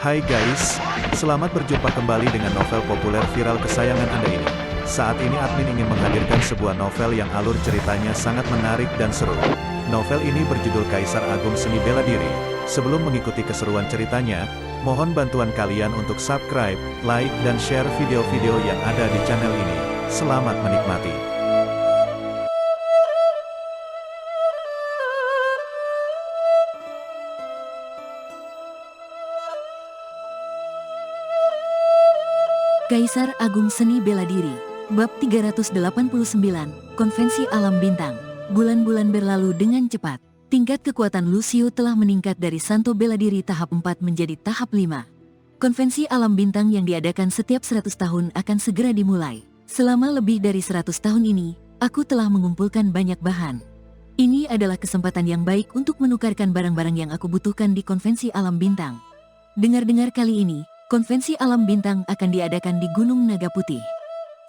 Hai guys, selamat berjumpa kembali dengan novel populer viral kesayangan Anda ini. Saat ini admin ingin menghadirkan sebuah novel yang alur ceritanya sangat menarik dan seru. Novel ini berjudul Kaisar Agung Seni Bela Diri. Sebelum mengikuti keseruan ceritanya, mohon bantuan kalian untuk subscribe, like, dan share video-video yang ada di channel ini. Selamat menikmati. Kaisar Agung Seni Bela Diri, Bab 389, Konvensi Alam Bintang. Bulan-bulan berlalu dengan cepat. Tingkat kekuatan Lucio telah meningkat dari Santo Bela Diri tahap 4 menjadi tahap 5. Konvensi Alam Bintang yang diadakan setiap 100 tahun akan segera dimulai. Selama lebih dari 100 tahun ini, aku telah mengumpulkan banyak bahan. Ini adalah kesempatan yang baik untuk menukarkan barang-barang yang aku butuhkan di Konvensi Alam Bintang. Dengar-dengar kali ini, Konvensi Alam Bintang akan diadakan di Gunung Naga Putih.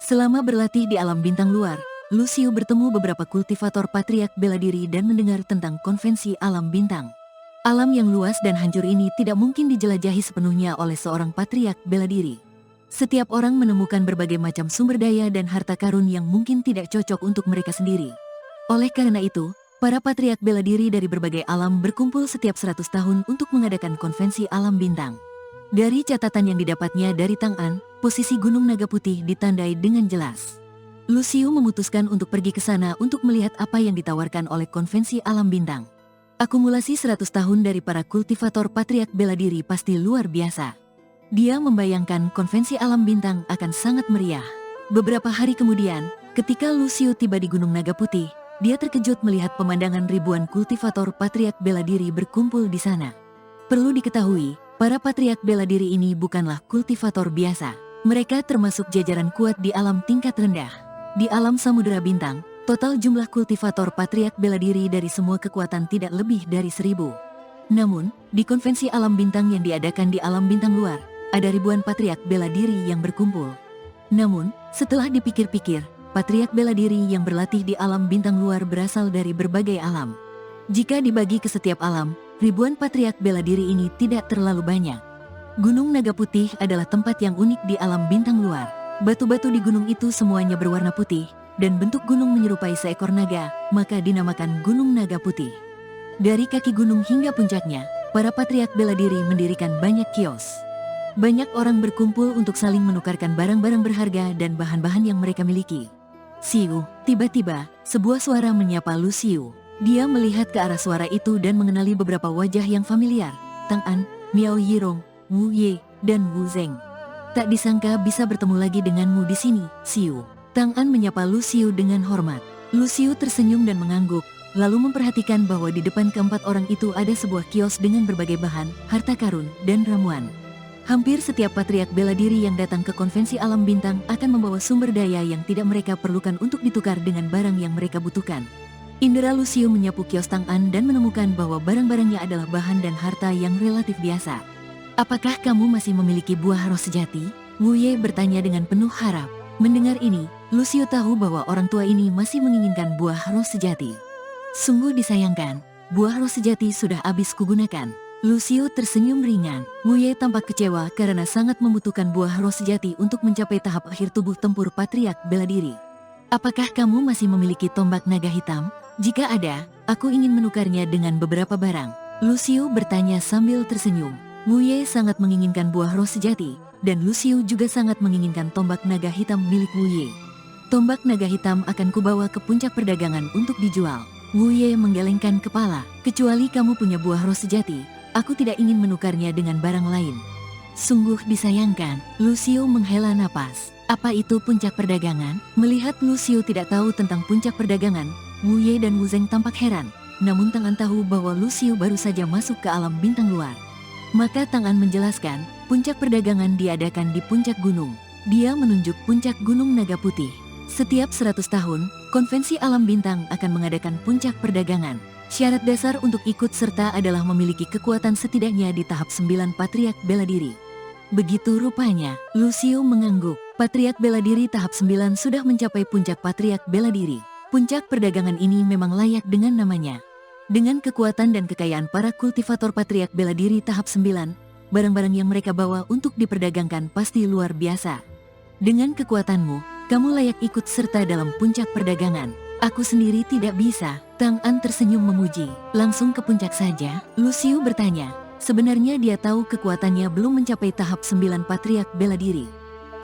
Selama berlatih di alam bintang luar, Lucio bertemu beberapa kultivator patriark bela diri dan mendengar tentang konvensi alam bintang. Alam yang luas dan hancur ini tidak mungkin dijelajahi sepenuhnya oleh seorang patriark bela diri. Setiap orang menemukan berbagai macam sumber daya dan harta karun yang mungkin tidak cocok untuk mereka sendiri. Oleh karena itu, para patriark bela diri dari berbagai alam berkumpul setiap 100 tahun untuk mengadakan konvensi alam bintang. Dari catatan yang didapatnya dari Tang An, posisi Gunung Naga Putih ditandai dengan jelas. Lucio memutuskan untuk pergi ke sana untuk melihat apa yang ditawarkan oleh konvensi alam bintang. Akumulasi 100 tahun dari para kultivator patriark bela diri pasti luar biasa. Dia membayangkan konvensi alam bintang akan sangat meriah. Beberapa hari kemudian, ketika Lucio tiba di Gunung Naga Putih, dia terkejut melihat pemandangan ribuan kultivator patriark bela diri berkumpul di sana. Perlu diketahui, para patriark bela diri ini bukanlah kultivator biasa. Mereka termasuk jajaran kuat di alam tingkat rendah. Di alam Samudera Bintang, total jumlah kultivator patriark bela diri dari semua kekuatan tidak lebih dari 1000. Namun, di konvensi alam bintang yang diadakan di alam bintang luar, ada ribuan patriark bela diri yang berkumpul. Namun, setelah dipikir-pikir, patriark bela diri yang berlatih di alam bintang luar berasal dari berbagai alam. Jika dibagi ke setiap alam, ribuan patriark bela diri ini tidak terlalu banyak. Gunung Naga Putih adalah tempat yang unik di alam bintang luar. Batu-batu di gunung itu semuanya berwarna putih, dan bentuk gunung menyerupai seekor naga, maka dinamakan Gunung Naga Putih. Dari kaki gunung hingga puncaknya, para patriark bela diri mendirikan banyak kios. Banyak orang berkumpul untuk saling menukarkan barang-barang berharga dan bahan-bahan yang mereka miliki. Siu, tiba-tiba, sebuah suara menyapa Lucio. Dia melihat ke arah suara itu dan mengenali beberapa wajah yang familiar. Tang An, Miao Yirong, Wu Ye, dan Wu Zeng. Tak disangka bisa bertemu lagi denganmu di sini, Siu. Tang An menyapa Lucio dengan hormat. Lucio tersenyum dan mengangguk, lalu memperhatikan bahwa di depan keempat orang itu ada sebuah kios dengan berbagai bahan, harta karun, dan ramuan. Hampir setiap patriark bela diri yang datang ke konvensi alam bintang akan membawa sumber daya yang tidak mereka perlukan untuk ditukar dengan barang yang mereka butuhkan. Indra Lucio menyapu kios Tang An dan menemukan bahwa barang-barangnya adalah bahan dan harta yang relatif biasa. Apakah kamu masih memiliki buah roh sejati? Wu Ye bertanya dengan penuh harap. Mendengar ini, Lucio tahu bahwa orang tua ini masih menginginkan buah roh sejati. Sungguh disayangkan, buah roh sejati sudah habis kugunakan. Lucio tersenyum ringan. Wu Ye tampak kecewa karena sangat membutuhkan buah roh sejati untuk mencapai tahap akhir tubuh tempur patriark bela diri. Apakah kamu masih memiliki tombak naga hitam? Jika ada, aku ingin menukarnya dengan beberapa barang. Lucio bertanya sambil tersenyum. Wu Ye sangat menginginkan buah roh sejati, dan Lucio juga sangat menginginkan tombak naga hitam milik Wu Ye. Tombak naga hitam akan kubawa ke puncak perdagangan untuk dijual. Wu Ye menggelengkan kepala. Kecuali kamu punya buah roh sejati, aku tidak ingin menukarnya dengan barang lain. Sungguh disayangkan. Lucio menghela napas. Apa itu puncak perdagangan? Melihat Lucio tidak tahu tentang puncak perdagangan, Wu Ye dan Wu Zeng tampak heran. Namun Tang An tahu bahwa Lucio baru saja masuk ke alam bintang luar. Maka Tang An menjelaskan, puncak perdagangan diadakan di puncak gunung. Dia menunjuk puncak Gunung Naga Putih. Setiap 100 tahun, konvensi alam bintang akan mengadakan puncak perdagangan. Syarat dasar untuk ikut serta adalah memiliki kekuatan setidaknya di tahap 9 patriark bela diri. Begitu rupanya, Lucio mengangguk. Patriark bela diri tahap 9 sudah mencapai puncak patriark bela diri. Puncak perdagangan ini memang layak dengan namanya. Dengan kekuatan dan kekayaan para kultivator patriark bela diri tahap 9, barang-barang yang mereka bawa untuk diperdagangkan pasti luar biasa. Dengan kekuatanmu, kamu layak ikut serta dalam puncak perdagangan. Aku sendiri tidak bisa. Tang An tersenyum memuji. Langsung ke puncak saja? Lucio bertanya. Sebenarnya dia tahu kekuatannya belum mencapai tahap 9 patriark bela diri.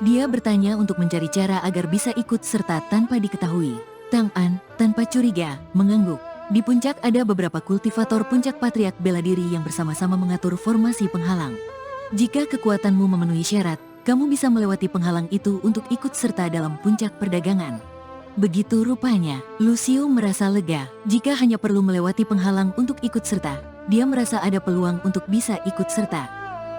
Dia bertanya untuk mencari cara agar bisa ikut serta tanpa diketahui. Tang An, tanpa curiga, mengangguk. Di puncak ada beberapa kultivator puncak patriark bela diri yang bersama-sama mengatur formasi penghalang. Jika kekuatanmu memenuhi syarat, kamu bisa melewati penghalang itu untuk ikut serta dalam puncak perdagangan. Begitu rupanya, Lucio merasa lega. Jika hanya perlu melewati penghalang untuk ikut serta, dia merasa ada peluang untuk bisa ikut serta.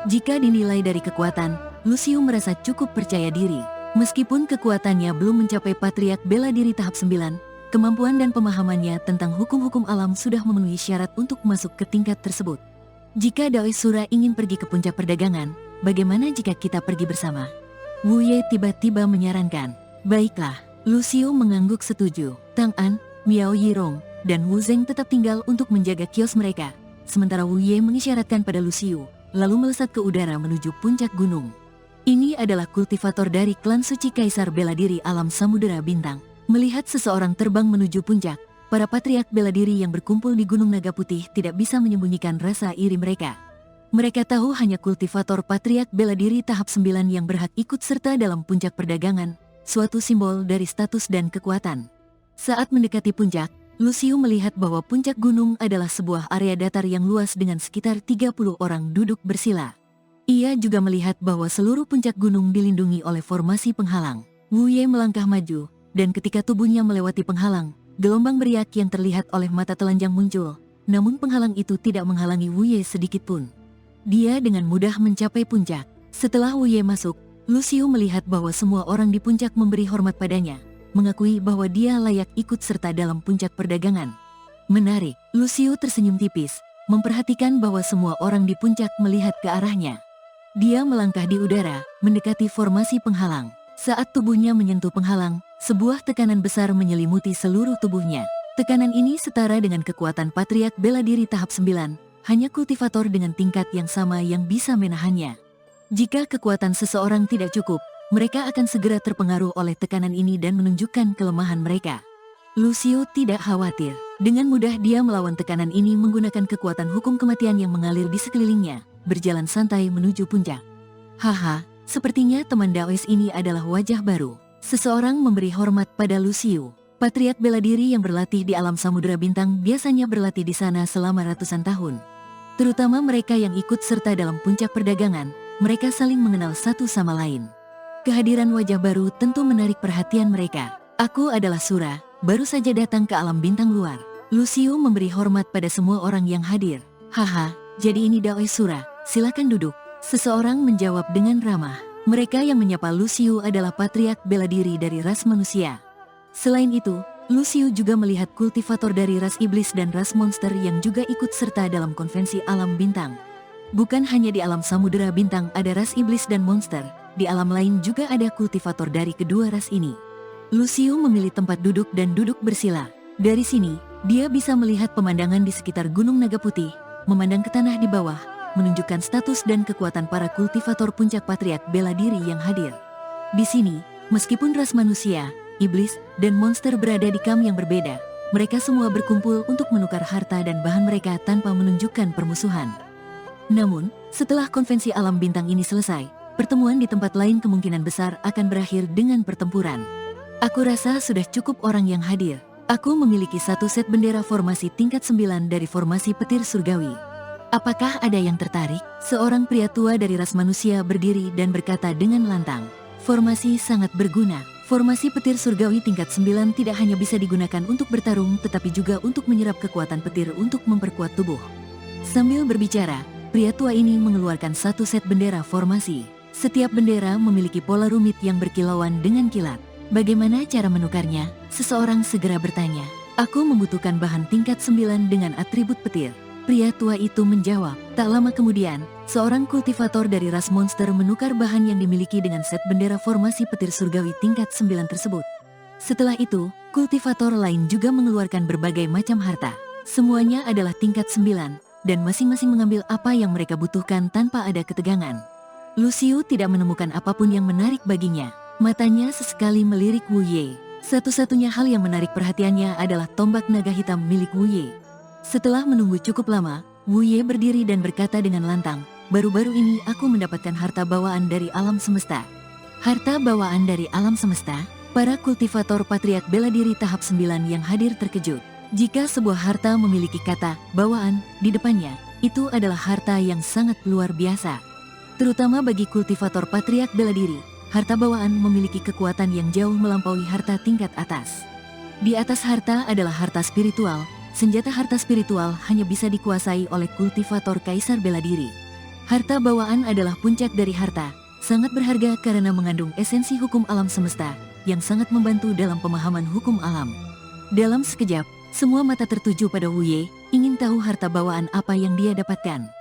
Jika dinilai dari kekuatan, Lucio merasa cukup percaya diri. Meskipun kekuatannya belum mencapai patriark bela diri tahap 9, kemampuan dan pemahamannya tentang hukum-hukum alam sudah memenuhi syarat untuk masuk ke tingkat tersebut. Jika Dao Sura ingin pergi ke puncak perdagangan, bagaimana jika kita pergi bersama? Wu Ye tiba-tiba menyarankan. Baiklah, Lucio mengangguk setuju. Tang An, Miao Yirong, dan Wu Zeng tetap tinggal untuk menjaga kios mereka. Sementara Wu Ye mengisyaratkan pada Lucio, lalu melesat ke udara menuju puncak gunung. Ini adalah kultivator dari klan suci Kaisar Bela Diri Alam Samudera Bintang. Melihat seseorang terbang menuju puncak, para patriark bela diri yang berkumpul di Gunung Naga Putih tidak bisa menyembunyikan rasa iri mereka. Mereka tahu hanya kultivator patriark bela diri tahap 9 yang berhak ikut serta dalam puncak perdagangan, suatu simbol dari status dan kekuatan. Saat mendekati puncak, Lucio melihat bahwa puncak gunung adalah sebuah area datar yang luas dengan sekitar 30 orang duduk bersila. Ia juga melihat bahwa seluruh puncak gunung dilindungi oleh formasi penghalang. Wu Ye melangkah maju, dan ketika tubuhnya melewati penghalang, gelombang beriak yang terlihat oleh mata telanjang muncul. Namun penghalang itu tidak menghalangi Wu Ye sedikit pun. Dia dengan mudah mencapai puncak. Setelah Wu Ye masuk, Lucio melihat bahwa semua orang di puncak memberi hormat padanya, mengakui bahwa dia layak ikut serta dalam puncak perdagangan. Menarik, Lucio tersenyum tipis, memperhatikan bahwa semua orang di puncak melihat ke arahnya. Dia melangkah di udara, mendekati formasi penghalang. Saat tubuhnya menyentuh penghalang, sebuah tekanan besar menyelimuti seluruh tubuhnya. Tekanan ini setara dengan kekuatan patriark bela diri tahap 9, hanya kultivator dengan tingkat yang sama yang bisa menahannya. Jika kekuatan seseorang tidak cukup, mereka akan segera terpengaruh oleh tekanan ini dan menunjukkan kelemahan mereka. Lucio tidak khawatir. Dengan mudah dia melawan tekanan ini menggunakan kekuatan hukum kematian yang mengalir di sekelilingnya, berjalan santai menuju puncak. Haha, sepertinya teman Daois ini adalah wajah baru. Seseorang memberi hormat pada Lucio. Patriark bela diri yang berlatih di alam Samudera Bintang biasanya berlatih di sana selama ratusan tahun. Terutama mereka yang ikut serta dalam puncak perdagangan, mereka saling mengenal satu sama lain. Kehadiran wajah baru tentu menarik perhatian mereka. Aku adalah Sura, baru saja datang ke alam bintang luar. Lucio memberi hormat pada semua orang yang hadir. Haha, jadi ini Daois Sura, silakan duduk. Seseorang menjawab dengan ramah. Mereka yang menyapa Lucio adalah patriark bela diri dari ras manusia. Selain itu, Lucio juga melihat kultivator dari ras iblis dan ras monster yang juga ikut serta dalam konvensi alam bintang. Bukan hanya di alam Samudera Bintang ada ras iblis dan monster, di alam lain juga ada kultivator dari kedua ras ini. Lucio memilih tempat duduk dan duduk bersila. Dari sini, dia bisa melihat pemandangan di sekitar Gunung Naga Putih, memandang ke tanah di bawah, menunjukkan status dan kekuatan para kultivator puncak patriark bela diri yang hadir. Di sini, meskipun ras manusia, iblis, dan monster berada di kamp yang berbeda, mereka semua berkumpul untuk menukar harta dan bahan mereka tanpa menunjukkan permusuhan. Namun, setelah konvensi alam bintang ini selesai, pertemuan di tempat lain kemungkinan besar akan berakhir dengan pertempuran. Aku rasa sudah cukup orang yang hadir. Aku memiliki satu set bendera formasi tingkat 9 dari formasi petir surgawi. Apakah ada yang tertarik? Seorang pria tua dari ras manusia berdiri dan berkata dengan lantang. Formasi sangat berguna. Formasi petir surgawi tingkat 9 tidak hanya bisa digunakan untuk bertarung tetapi juga untuk menyerap kekuatan petir untuk memperkuat tubuh. Sambil berbicara, pria tua ini mengeluarkan satu set bendera formasi. Setiap bendera memiliki pola rumit yang berkilauan dengan kilat. Bagaimana cara menukarnya? Seseorang segera bertanya. Aku membutuhkan bahan tingkat 9 dengan atribut petir. Pria tua itu menjawab. Tak lama kemudian, seorang kultivator dari ras monster menukar bahan yang dimiliki dengan set bendera formasi petir surgawi tingkat 9 tersebut. Setelah itu, kultivator lain juga mengeluarkan berbagai macam harta. Semuanya adalah tingkat 9. dan masing-masing mengambil apa yang mereka butuhkan tanpa ada ketegangan. Lucio tidak menemukan apapun yang menarik baginya. Matanya sesekali melirik Wu Ye. Satu-satunya hal yang menarik perhatiannya adalah tombak naga hitam milik Wu Ye. Setelah menunggu cukup lama, Wu Ye berdiri dan berkata dengan lantang, "Baru-baru ini aku mendapatkan harta bawaan dari alam semesta." Harta bawaan dari alam semesta? Para kultivator patriark bela diri tahap 9 yang hadir terkejut. Jika sebuah harta memiliki kata bawaan di depannya, itu adalah harta yang sangat luar biasa. Terutama bagi kultivator patriark bela diri, harta bawaan memiliki kekuatan yang jauh melampaui harta tingkat atas. Di atas harta adalah harta spiritual. Senjata harta spiritual hanya bisa dikuasai oleh kultivator kaisar bela diri. Harta bawaan adalah puncak dari harta, sangat berharga karena mengandung esensi hukum alam semesta, yang sangat membantu dalam pemahaman hukum alam. Dalam sekejap, semua mata tertuju pada Wu Ye, ingin tahu harta bawaan apa yang dia dapatkan.